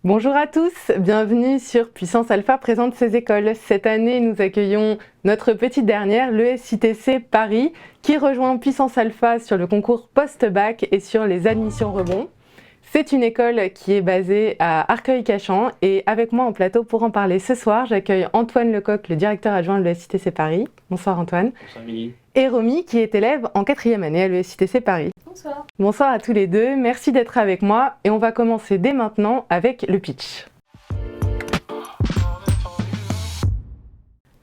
Bonjour à tous, bienvenue sur Puissance Alpha présente ses écoles. Cette année, nous accueillons notre petite dernière, l'ESITC Paris, qui rejoint Puissance Alpha sur le concours post-bac et sur les admissions rebond. C'est une école qui est basée à Arcueil-Cachan et avec moi en plateau pour en parler ce soir, j'accueille Antoine Lecoq, le directeur adjoint de l'ESITC Paris. Bonsoir Antoine. Bonsoir Amélie. Et Romy, qui est élève en 4e année à l'ESITC Paris. Bonsoir. Bonsoir à tous les deux, merci d'être avec moi et on va commencer dès maintenant avec le pitch.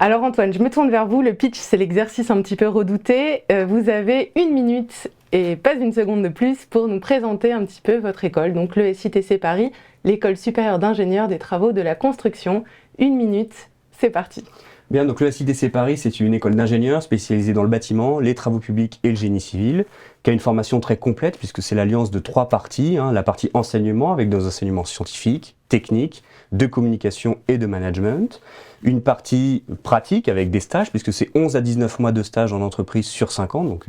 Alors Antoine, je me tourne vers vous, le pitch c'est l'exercice un petit peu redouté. Vous avez 1 minute et pas une seconde de plus pour nous présenter un petit peu votre école, donc l'ESITC Paris, l'école supérieure d'ingénieurs des travaux de la construction. 1 minute, c'est parti. Bien, donc l'ESITC Paris, c'est une école d'ingénieurs spécialisée dans le bâtiment, les travaux publics et le génie civil, qui a une formation très complète puisque c'est l'alliance de 3 parties, la partie enseignement avec des enseignements scientifiques, techniques, de communication et de management, une partie pratique avec des stages puisque c'est 11 à 19 mois de stage en entreprise sur 5 ans, donc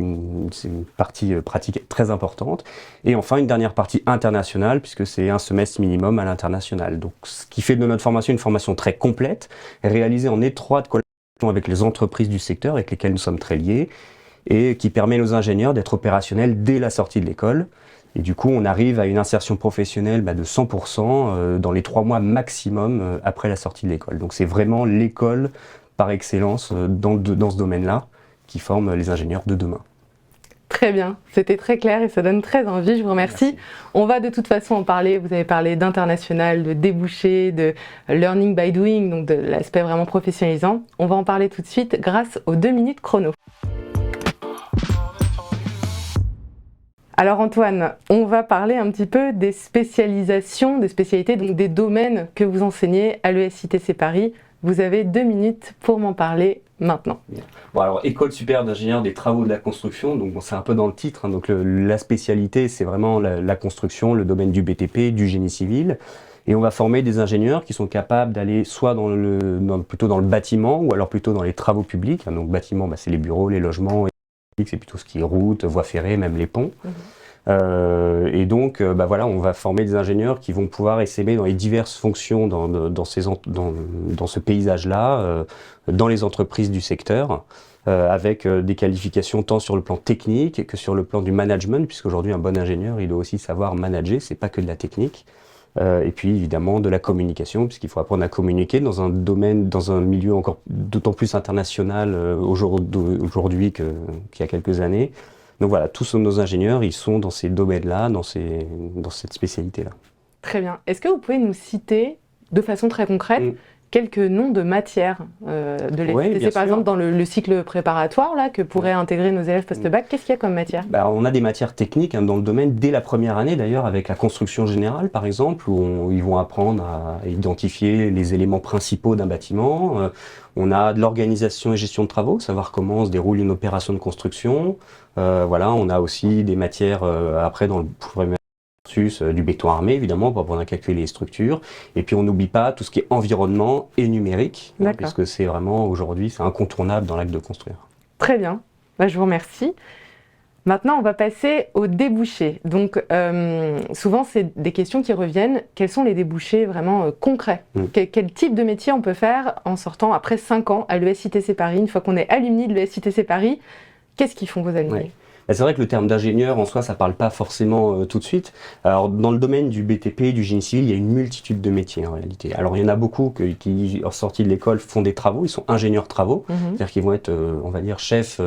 c'est une partie pratique très importante, et enfin une dernière partie internationale puisque c'est 1 semestre minimum à l'international. Donc ce qui fait de notre formation une formation très complète, réalisée en étroite collaboration avec les entreprises du secteur avec lesquelles nous sommes très liés, et qui permet à nos ingénieurs d'être opérationnels dès la sortie de l'école. Et du coup, on arrive à une insertion professionnelle de 100% dans les 3 mois maximum après la sortie de l'école. Donc c'est vraiment l'école par excellence dans ce domaine-là qui forme les ingénieurs de demain. Très bien, c'était très clair et ça donne très envie, je vous remercie. Merci. On va de toute façon en parler, vous avez parlé d'international, de débouchés, de learning by doing, donc de l'aspect vraiment professionnalisant. On va en parler tout de suite grâce aux 2 minutes chrono. Alors Antoine, on va parler un petit peu des spécialisations, des spécialités, donc des domaines que vous enseignez à l'ESITC Paris. Vous avez 2 minutes pour m'en parler maintenant. Bien. Bon, alors, École supérieure d'ingénieurs des travaux de la construction, donc c'est un peu dans le titre, donc la spécialité c'est vraiment la construction, le domaine du BTP, du génie civil. Et on va former des ingénieurs qui sont capables d'aller soit plutôt dans le bâtiment ou alors plutôt dans les travaux publics. Donc bâtiment, c'est les bureaux, les logements, c'est plutôt ce qui est route, voies ferrées, même les ponts. Et donc, voilà, on va former des ingénieurs qui vont pouvoir essaimer dans les diverses fonctions dans ce paysage-là, dans les entreprises du secteur, avec des qualifications tant sur le plan technique que sur le plan du management, puisqu'aujourd'hui un bon ingénieur, il doit aussi savoir manager, c'est pas que de la technique. Et puis évidemment de la communication, puisqu'il faut apprendre à communiquer dans un domaine, dans un milieu encore d'autant plus international aujourd'hui qu'il y a quelques années. Donc voilà, tous nos ingénieurs, ils sont dans ces domaines-là, dans cette spécialité-là. Très bien. Est-ce que vous pouvez nous citer de façon très concrète quelques noms de matières de l'ESITC, Oui, par exemple dans le cycle préparatoire là, que pourraient intégrer nos élèves post-bac? Qu'est-ce qu'il y a comme matière? On a des matières techniques dans le domaine dès la première année d'ailleurs, avec la construction générale par exemple, où ils vont apprendre à identifier les éléments principaux d'un bâtiment. On a de l'organisation et gestion de travaux, savoir comment se déroule une opération de construction. Voilà, on a aussi des matières après dans le du béton armé évidemment pour apprendre à calculer les structures, et puis on n'oublie pas tout ce qui est environnement et numérique, puisque c'est vraiment aujourd'hui c'est incontournable dans l'acte de construire. Très bien, je vous remercie. Maintenant on va passer aux débouchés. Donc souvent c'est des questions qui reviennent. Quels sont les débouchés vraiment concrets? Quel type de métier on peut faire en sortant après 5 ans à l'ESITC Paris? Une fois qu'on est alumni de l'ESITC Paris, qu'est-ce qu'ils font vos alumni? C'est vrai que le terme d'ingénieur en soi, ça parle pas forcément tout de suite. Alors dans le domaine du BTP, du génie civil, il y a une multitude de métiers en réalité. Alors il y en a beaucoup qui, en sortie de l'école, font des travaux, ils sont ingénieurs travaux, c'est-à-dire qu'ils vont être, on va dire, chefs,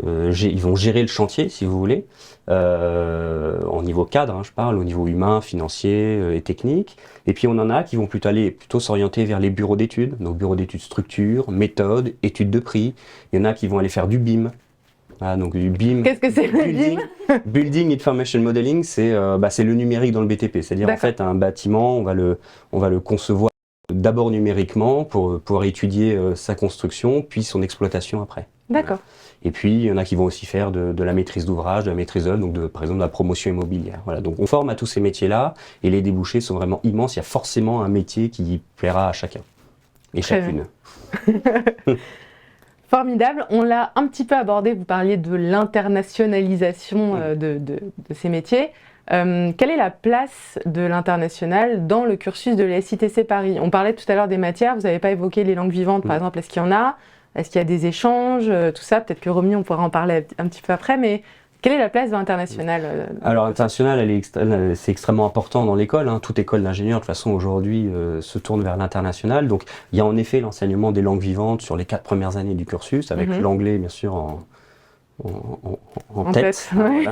ils vont gérer le chantier si vous voulez, au niveau cadre, je parle, au niveau humain, financier et technique. Et puis on en a qui vont plutôt s'orienter vers les bureaux d'études, donc bureaux d'études structure, méthode, études de prix. Il y en a qui vont aller faire du BIM. Donc du BIM. Qu'est-ce que c'est le BIM? Building Information Modeling, c'est le numérique dans le BTP. C'est-à-dire en fait un bâtiment, on va le concevoir d'abord numériquement pour pouvoir étudier sa construction, puis son exploitation après. D'accord. Et puis il y en a qui vont aussi faire de la maîtrise d'ouvrage, de la maîtrise d'œuvre, donc par exemple de la promotion immobilière. Voilà. Donc on forme à tous ces métiers-là et les débouchés sont vraiment immenses. Il y a forcément un métier qui plaira à chacun et chacune. Formidable, on l'a un petit peu abordé, vous parliez de l'internationalisation de ces métiers. Quelle est la place de l'international dans le cursus de l'ESITC Paris? On parlait tout à l'heure des matières, vous n'avez pas évoqué les langues vivantes, par exemple, est-ce qu'il y en a? Est-ce qu'il y a des échanges, tout ça? Peut-être que Romy, on pourra en parler un petit peu après, mais quelle est la place de l'international? Alors l'international, c'est extrêmement important dans l'école, hein. Toute école d'ingénieur, de toute façon, aujourd'hui, se tourne vers l'international. Donc il y a en effet l'enseignement des langues vivantes sur les 4 premières années du cursus, avec l'anglais, bien sûr, en tête. Ouais.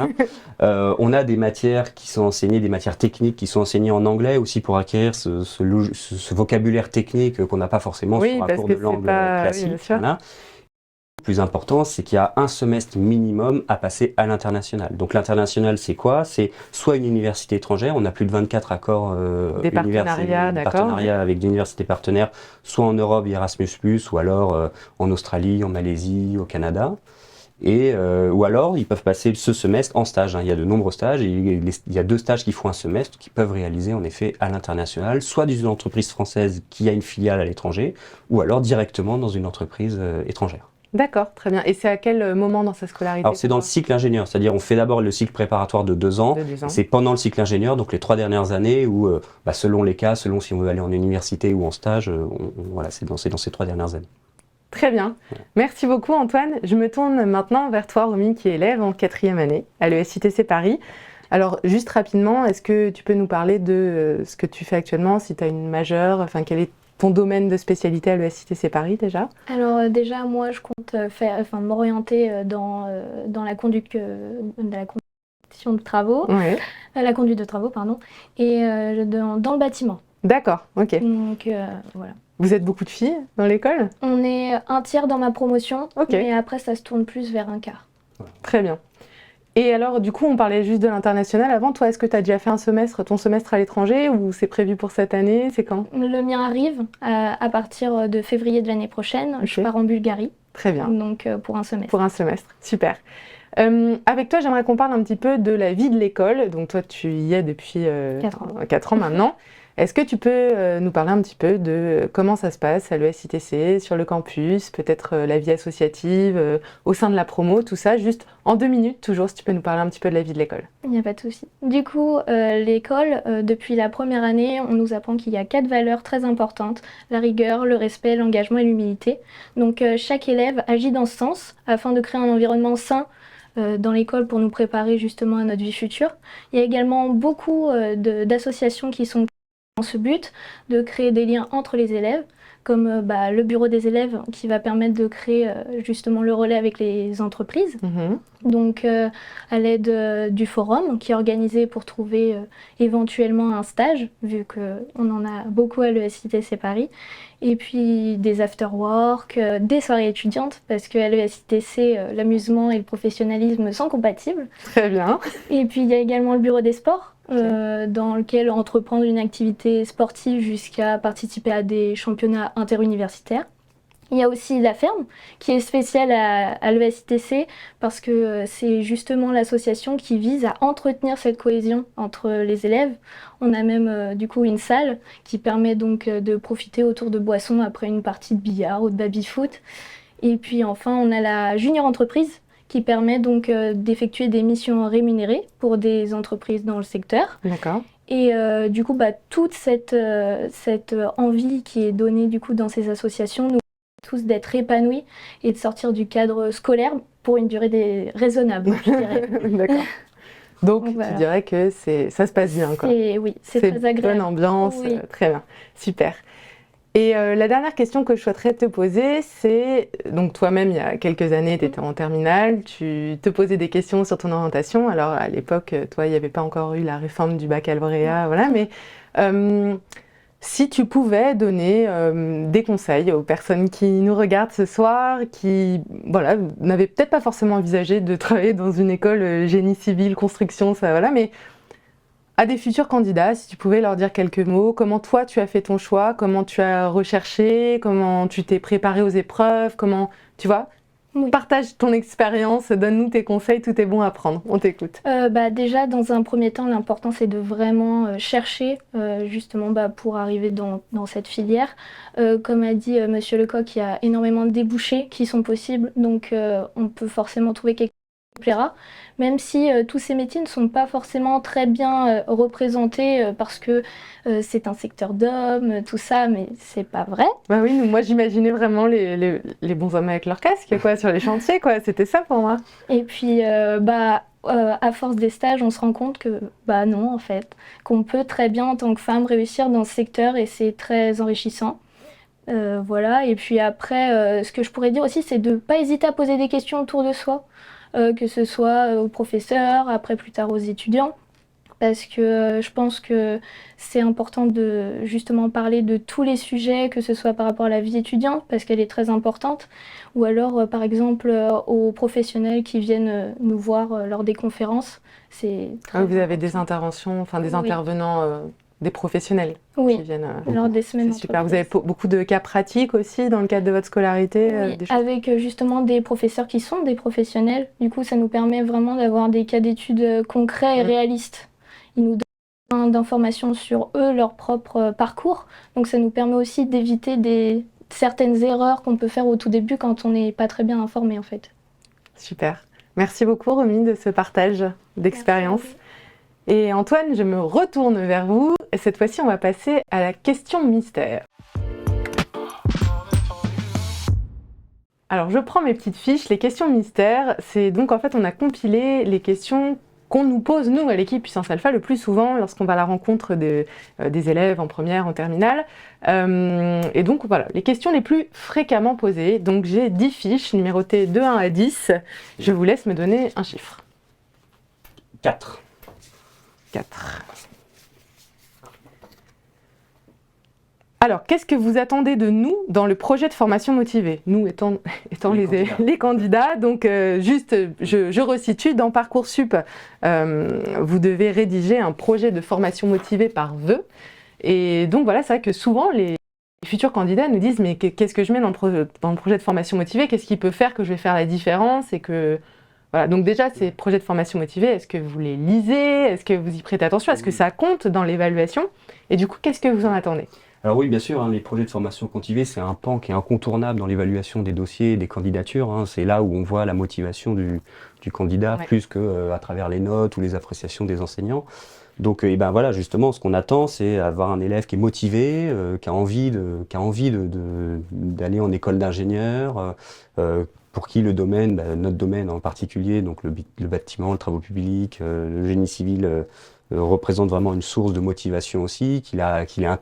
Voilà. On a des matières qui sont enseignées, des matières techniques qui sont enseignées en anglais aussi pour acquérir ce vocabulaire technique qu'on n'a pas forcément sur un cours de langue classique. Oui, voilà. Le plus important, c'est qu'il y a un semestre minimum à passer à l'international. Donc l'international, c'est quoi? C'est soit une université étrangère, on a plus de 24 accords des partenariats avec des universités partenaires, soit en Europe, Erasmus+, ou alors en Australie, en Malaisie, au Canada. Ou alors, ils peuvent passer ce semestre en stage, hein. Il y a de nombreux stages, et il y a 2 stages qui font un semestre, qui peuvent réaliser en effet à l'international, soit dans une entreprise française qui a une filiale à l'étranger, ou alors directement dans une entreprise étrangère. D'accord, très bien. Et c'est à quel moment dans sa scolarité? Alors c'est dans le cycle ingénieur, c'est-à-dire on fait d'abord le cycle préparatoire de 2 ans, c'est pendant le cycle ingénieur, donc les 3 dernières années où, selon les cas, selon si on veut aller en université ou en stage, voilà, c'est dans ces 3 dernières années. Très bien. Merci beaucoup Antoine. Je me tourne maintenant vers toi Romy qui est élève en 4e année à l'ESITC Paris. Alors juste rapidement, est-ce que tu peux nous parler de ce que tu fais actuellement, si tu as une majeure, enfin quel est ton domaine de spécialité à l'ESITC Paris déjà? Alors déjà moi je compte m'orienter dans la conduite de travaux, la conduite de travaux pardon, et dans le bâtiment. D'accord, ok. Donc voilà. Vous êtes beaucoup de filles dans l'école? On est un tiers dans ma promotion, mais après ça se tourne plus vers un quart. Très bien. Et alors, du coup, on parlait juste de l'international avant. Toi, est-ce que tu as déjà fait ton semestre à l'étranger ou c'est prévu pour cette année? C'est quand? Le mien arrive à partir de février de l'année prochaine. Je pars en Bulgarie. Très bien. Donc, pour un semestre. Pour un semestre, super. Avec toi, j'aimerais qu'on parle un petit peu de la vie de l'école. Donc, toi, tu y es depuis 4 ans maintenant. Est-ce que tu peux nous parler un petit peu de comment ça se passe à l'ESITC, sur le campus, peut-être la vie associative, au sein de la promo, tout ça, juste en 2 minutes, toujours, si tu peux nous parler un petit peu de la vie de l'école. Il n'y a pas de souci. Du coup, l'école, depuis la première année, on nous apprend qu'il y a 4 valeurs très importantes, la rigueur, le respect, l'engagement et l'humilité. Donc, chaque élève agit dans ce sens afin de créer un environnement sain dans l'école pour nous préparer justement à notre vie future. Il y a également beaucoup d'associations qui sont dans ce but de créer des liens entre les élèves, comme le bureau des élèves qui va permettre de créer justement le relais avec les entreprises. Donc à l'aide du forum qui est organisé pour trouver éventuellement un stage, vu qu'on en a beaucoup à l'ESITC Paris. Et puis des after-work, des soirées étudiantes, parce qu'à l'ESITC, l'amusement et le professionnalisme sont compatibles. Très bien. Et puis il y a également le bureau des sports, dans lequel entreprendre une activité sportive jusqu'à participer à des championnats interuniversitaires. Il y a aussi la ferme, qui est spéciale à l'ESITC, parce que c'est justement l'association qui vise à entretenir cette cohésion entre les élèves. On a même du coup une salle qui permet donc de profiter autour de boissons après une partie de billard ou de baby-foot. Et puis enfin, on a la junior entreprise, qui permet donc d'effectuer des missions rémunérées pour des entreprises dans le secteur. D'accord. Et du coup, toute cette envie qui est donnée du coup dans ces associations nous tous d'être épanouis et de sortir du cadre scolaire pour une durée raisonnable, je dirais. D'accord. Donc voilà. Tu dirais que ça se passe bien, quoi. Oui, c'est très agréable. Bonne ambiance, oui. Très bien, super. Et la dernière question que je souhaiterais te poser, c'est, donc toi-même, il y a quelques années, tu étais en terminale, tu te posais des questions sur ton orientation. Alors à l'époque, toi, il n'y avait pas encore eu la réforme du baccalauréat, voilà, mais si tu pouvais donner des conseils aux personnes qui nous regardent ce soir, qui n'avaient peut-être pas forcément envisagé de travailler dans une école génie civil, construction, ça, voilà, mais à des futurs candidats, si tu pouvais leur dire quelques mots, comment toi tu as fait ton choix, comment tu as recherché, comment tu t'es préparé aux épreuves, comment, tu vois, partage ton expérience, donne-nous tes conseils, tout est bon à prendre, on t'écoute. Déjà, dans un premier temps, l'important c'est de vraiment chercher justement pour arriver dans cette filière. Comme a dit Monsieur Lecoq, il y a énormément de débouchés qui sont possibles, donc on peut forcément trouver quelque chose plaira, même si tous ces métiers ne sont pas forcément très bien représentés parce que c'est un secteur d'hommes, tout ça, mais c'est pas vrai. Bah oui, moi j'imaginais vraiment les bons hommes avec leur casque, quoi, sur les chantiers, quoi. C'était ça pour moi. Et puis, à force des stages, on se rend compte que, bah non, en fait, qu'on peut très bien, en tant que femme, réussir dans ce secteur et c'est très enrichissant. Voilà, et puis après, ce que je pourrais dire aussi, c'est de ne pas hésiter à poser des questions autour de soi, que ce soit aux professeurs, après plus tard aux étudiants, parce que je pense que c'est important de justement parler de tous les sujets, que ce soit par rapport à la vie étudiante, parce qu'elle est très importante, ou alors par exemple aux professionnels qui viennent nous voir lors des conférences. C'est très Vous avez des important. interventions, enfin des Oui. intervenants, des professionnels Oui, qui viennent. lors des semaines C'est super. Vous d'entreprise. avez beaucoup de cas pratiques aussi dans le cadre de votre scolarité, Oui, des choses. avec justement des professeurs qui sont des professionnels. Du coup, ça nous permet vraiment d'avoir des cas d'études concrets et Mm. réalistes. Ils nous donnent plein d'informations sur eux, leur propre parcours. Donc ça nous permet aussi d'éviter certaines erreurs qu'on peut faire au tout début quand on n'est pas très bien informé en fait. Super. Merci beaucoup, Romy, de ce partage d'expérience. Merci Et Antoine, je me retourne vers vous. Et cette fois-ci, on va passer à la question mystère. Alors, je prends mes petites fiches. Les questions mystères, c'est donc en fait, on a compilé les questions qu'on nous pose, nous, à l'équipe Puissance Alpha, le plus souvent lorsqu'on va à la rencontre des élèves en première, en terminale. Et donc, voilà, les questions les plus fréquemment posées. Donc, j'ai 10 fiches numérotées de 1 à 10. Je vous laisse me donner un chiffre. 4. 4. Alors, qu'est-ce que vous attendez de nous dans le projet de formation motivée? Nous étant les candidats. Donc, juste, je resitue, dans Parcoursup, vous devez rédiger un projet de formation motivée par vœu. Et donc, voilà, c'est vrai que souvent, les futurs candidats nous disent, mais qu'est-ce que je mets dans le projet de formation motivée? Qu'est-ce qui peut faire que je vais faire la différence? Et que... Voilà, donc déjà, ces projets de formation motivée, est-ce que vous les lisez? Est-ce que vous y prêtez attention? Est-ce que ça compte dans l'évaluation? Et du coup, qu'est-ce que vous en attendez? Alors oui, bien sûr, hein, les projets de formation motivée, c'est un pan qui est incontournable dans l'évaluation des dossiers et des candidatures. Hein. C'est là où on voit la motivation du candidat, Ouais. plus qu'à travers les notes ou les appréciations des enseignants. Donc, et ben voilà, justement, ce qu'on attend, c'est avoir un élève qui est motivé, qui a envie d'aller en école d'ingénieur, pour qui le domaine, notre domaine en particulier, donc le bâtiment, le travaux publics, le génie civil, représente vraiment une source de motivation aussi, qu'il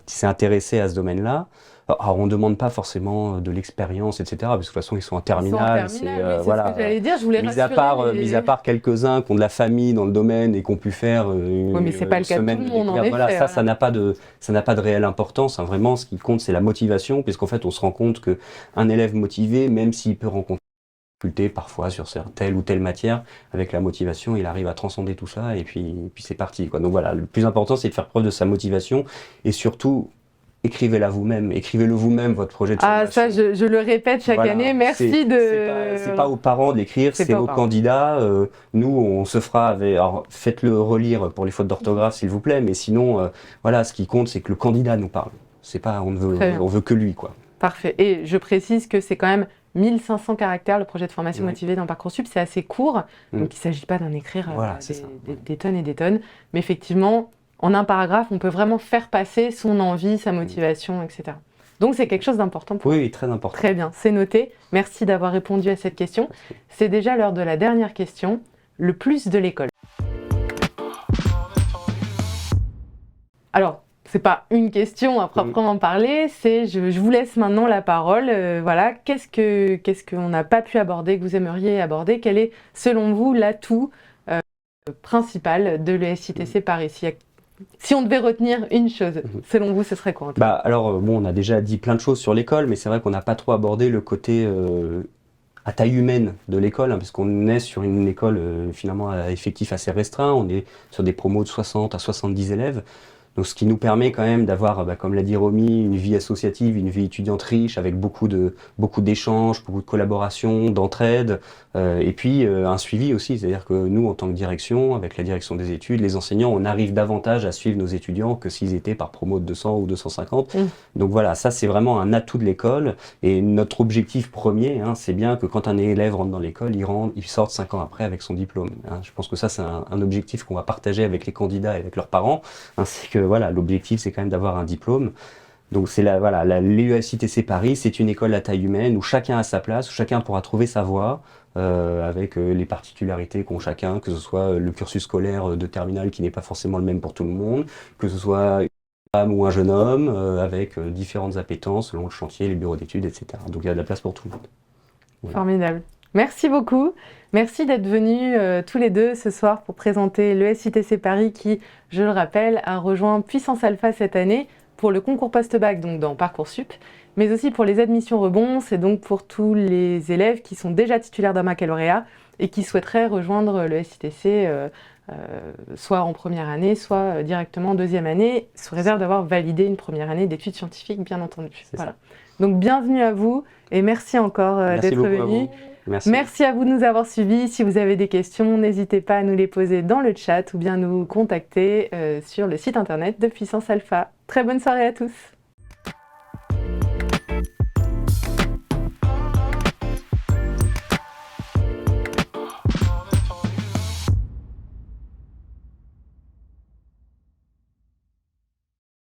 s'est intéressé à ce domaine-là. Alors, on ne demande pas forcément de l'expérience, etc., parce que de toute façon, ils sont en terminale. Oui, c'est voilà. ce que j'allais dire, je voulais Mis à rassurer mis à part quelques-uns qui ont de la famille dans le domaine et qui ont pu faire Oui, mais c'est pas le cas de tout semaine le monde, en découverte, voilà, effet, ça n'a pas de réelle importance. Hein. Vraiment, ce qui compte, c'est la motivation, puisqu'en fait, on se rend compte qu'un élève motivé, même s'il peut rencontrer des difficultés parfois sur telle ou telle matière, avec la motivation, il arrive à transcender tout ça et puis c'est parti, quoi. Donc voilà, le plus important, c'est de faire preuve de sa motivation et surtout, écrivez-la vous-même, écrivez-le vous-même, votre projet de formation. Ah, ça, je le répète chaque année. Merci de... C'est pas aux parents de l'écrire, c'est pas aux aux parents. candidats. Nous, on se fera avec... Alors, faites-le relire pour les fautes d'orthographe, s'il vous plaît, mais sinon, voilà, ce qui compte, c'est que le candidat nous parle. C'est pas, on veut que lui, quoi. Parfait. Et je précise que c'est quand même 1500 caractères, le projet de formation motivée dans Parcoursup. C'est assez court, donc il ne s'agit pas d'en écrire Voilà, des tonnes et des tonnes. Mais effectivement, en un paragraphe, on peut vraiment faire passer son envie, sa motivation, etc. Donc c'est quelque chose d'important pour vous. Oui, très important. Très bien, c'est noté. Merci d'avoir répondu à cette question. C'est déjà l'heure de la dernière question. Le plus de l'école. Alors, c'est pas une question à proprement parler, c'est je vous laisse maintenant la parole. Voilà, qu'est-ce qu'on n'a pas pu aborder, que vous aimeriez aborder? Quel est, selon vous, l'atout principal de l'ESITC Paris? Si on devait retenir une chose, selon vous, ce serait quoi? Alors, bon, on a déjà dit plein de choses sur l'école, mais c'est vrai qu'on n'a pas trop abordé le côté à taille humaine de l'école, hein, parce qu'on est sur une école finalement à effectif assez restreint, on est sur des promos de 60 à 70 élèves. Donc ce qui nous permet quand même d'avoir, comme l'a dit Romy, une vie associative, une vie étudiante riche avec beaucoup d'échanges, beaucoup de collaboration, d'entraide, et puis un suivi aussi. C'est-à-dire que nous, en tant que direction, avec la direction des études, les enseignants, on arrive davantage à suivre nos étudiants que s'ils étaient par promo de 200 ou 250. Donc voilà, ça c'est vraiment un atout de l'école. Et notre objectif premier, c'est bien que quand un élève rentre dans l'école, il sorte 5 ans après avec son diplôme. Je pense que ça c'est un objectif qu'on va partager avec les candidats et avec leurs parents. C'est que voilà, l'objectif c'est quand même d'avoir un diplôme. Donc c'est l'ESITC Paris, c'est une école à taille humaine où chacun a sa place, où chacun pourra trouver sa voie, avec les particularités qu'ont chacun, que ce soit le cursus scolaire de terminale qui n'est pas forcément le même pour tout le monde, que ce soit une femme ou un jeune homme, avec différentes appétences selon le chantier, les bureaux d'études, etc. Donc il y a de la place pour tout le monde. Voilà. Formidable. Merci beaucoup. Merci d'être venus tous les deux ce soir pour présenter l'ESITC Paris qui, je le rappelle, a rejoint Puissance Alpha cette année pour le concours post-bac, donc dans Parcoursup, mais aussi pour les admissions rebonds, c'est donc pour tous les élèves qui sont déjà titulaires d'un baccalauréat et qui souhaiteraient rejoindre l'ESITC soit en première année, soit directement en deuxième année, sous réserve d'avoir validé une première année d'études scientifiques, bien entendu. Voilà. Donc bienvenue à vous et merci encore d'être venus. Merci à vous de nous avoir suivis. Si vous avez des questions, n'hésitez pas à nous les poser dans le chat ou bien nous contacter sur le site internet de Puissance Alpha. Très bonne soirée à tous.